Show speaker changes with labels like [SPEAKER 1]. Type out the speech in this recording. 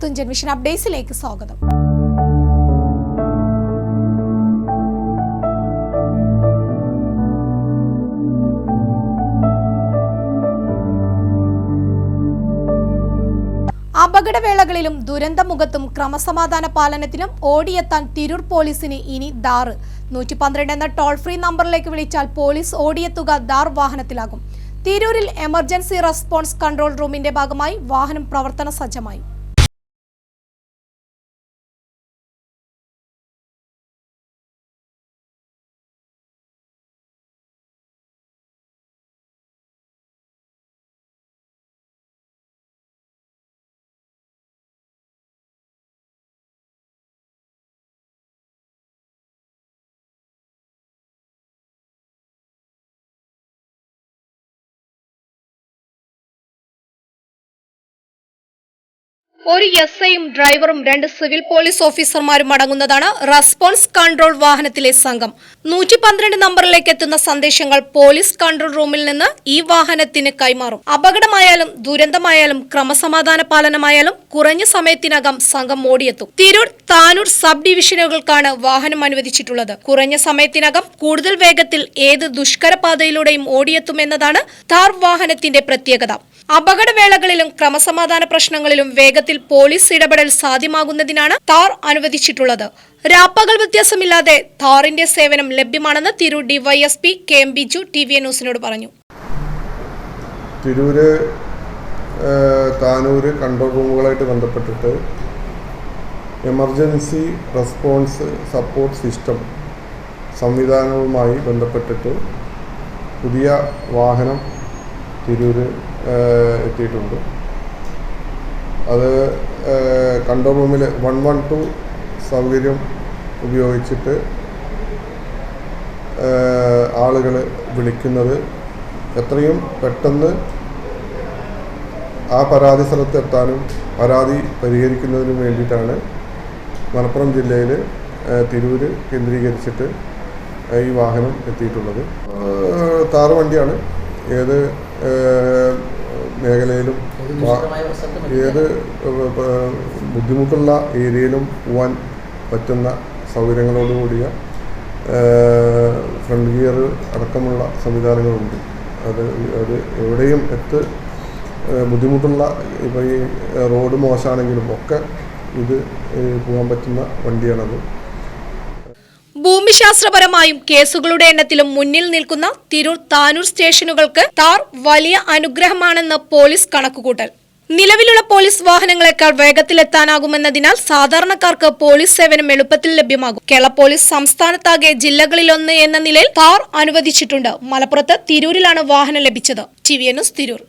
[SPEAKER 1] Thunchan vision അപ്ഡേറ്റ്സിലേക്ക് സ്വാഗതം. അപകടവേളകളിലും ദുരന്തമുഖത്തും ക്രമസമാധാന പാലനത്തിലും ഓടിയെത്താൻ തിരൂർ പോലീസിന് ഇനി ദാർ 112 എന്ന ടോൾ ഫ്രീ നമ്പറിലേക്ക് വിളിച്ചാൽ പോലീസ് ഓടിയെത്തുക ദാർ വാഹനത്തിലാകും. തിരൂരിൽ എമർജൻസി റെസ്പോൺസ് കൺട്രോൾ റൂമിന്റെ ഭാഗമായി വാഹനം പ്രവർത്തന സജ്ജമായി. ഒരു എസ്ഐയും ഡ്രൈവറും 2 സിവിൽ പോലീസ് ഓഫീസർമാരും അടങ്ങുന്നതാണ് റെസ്പോൺസ് കൺട്രോൾ വാഹനത്തിലെ സംഘം. 112 നമ്പറിലേക്ക് എത്തുന്ന സന്ദേശങ്ങൾ പോലീസ് കൺട്രോൾ റൂമിൽ നിന്ന് ഈ വാഹനത്തിന് കൈമാറും. അപകടമായാലും ദുരന്തമായാലും ക്രമസമാധാന പാലനമായാലും കുറഞ്ഞ സമയത്തിനകം സംഘം ഓടിയെത്തും. തിരൂർ, താനൂർ സബ് ഡിവിഷനുകൾക്കാണ് വാഹനം അനുവദിച്ചിട്ടുള്ളത്. കുറഞ്ഞ സമയത്തിനകം കൂടുതൽ വേഗത്തിൽ ഏത് ദുഷ്കര പാതയിലൂടെയും ഓടിയെത്തുമെന്നതാണ് താർ വാഹനത്തിന്റെ പ്രത്യേകത. അപകടവേളകളിലും ക്രമസമാധാന പ്രശ്നങ്ങളിലും വേഗത്തിൽ പോലീസ് ഇടപെടൽ സാധ്യമാകുന്നതിനാണ് താർ അനുവദിച്ചിട്ടുള്ളത്. രാപ്പകൽ വ്യത്യാസമില്ലാതെ താറിന്റെ സേവനം ലഭ്യമാണെന്ന് Tirur DYSP KM Biju TVN ന്യൂസിനോട് പറഞ്ഞു.
[SPEAKER 2] തിരൂര്, താനൂര് കൺട്രോൾ റൂമുകളായിട്ട് ബന്ധപ്പെട്ടിട്ട് എമർജൻസി റെസ്പോൺസ് സപ്പോർട്ട് സിസ്റ്റം സംവിധാനവുമായി ബന്ധപ്പെട്ടിട്ട് പുതിയ വാഹനം തിരൂര് എത്തിയിട്ടുണ്ട്. അത് കൺട്രോൾ റൂമിൽ 112 സൗകര്യം ഉപയോഗിച്ചിട്ട് ആളുകൾ വിളിക്കുന്നത് എത്രയും പെട്ടെന്ന് ആ പരാതി സ്ഥലത്തെത്താനും പരാതി പരിഹരിക്കുന്നതിനും വേണ്ടിയിട്ടാണ് മലപ്പുറം ജില്ലയിൽ തിരൂര് കേന്ദ്രീകരിച്ചിട്ട് ഈ വാഹനം എത്തിയിട്ടുള്ളത്. താറ് വണ്ടിയാണ്. ഏത് മേഖലയിലും ഏത് ബുദ്ധിമുട്ടുള്ള ഏരിയയിലും പോകാൻ പറ്റുന്ന സൗകര്യങ്ങളോടുകൂടിയ ഫ്രണ്ട് ഗിയർ അടക്കമുള്ള സംവിധാനങ്ങളുണ്ട്. അത് എവിടെയും ബുദ്ധിമുട്ടുള്ള ഇപ്പോൾ ഈ റോഡ് മോശമാണെങ്കിലും ഒക്കെ ഇത് പോകാൻ പറ്റുന്ന വണ്ടിയാണത്.
[SPEAKER 1] ഭൂമിശാസ്ത്രപരമായും കേസുകളുടെ എണ്ണത്തിലും മുന്നിൽ നിൽക്കുന്ന തിരൂർ, താനൂർ സ്റ്റേഷനുകൾക്ക് താർ വലിയ അനുഗ്രഹമാണെന്ന് പോലീസ് കണക്കുകൂട്ടൽ. നിലവിലുള്ള പോലീസ് വാഹനങ്ങളെക്കാൾ വേഗത്തിലെത്താനാകുമെന്നതിനാൽ സാധാരണക്കാർക്ക് പോലീസ് സേവനം എളുപ്പത്തിൽ ലഭ്യമാകും. കേരള പോലീസ് സംസ്ഥാനത്താകെ ജില്ലകളിലൊന്ന് എന്ന നിലയിൽ താർ അനുവദിച്ചിട്ടുണ്ട്. മലപ്പുറത്ത് തിരൂരിലാണ് വാഹനം ലഭിച്ചത്. TVN news, Tirur.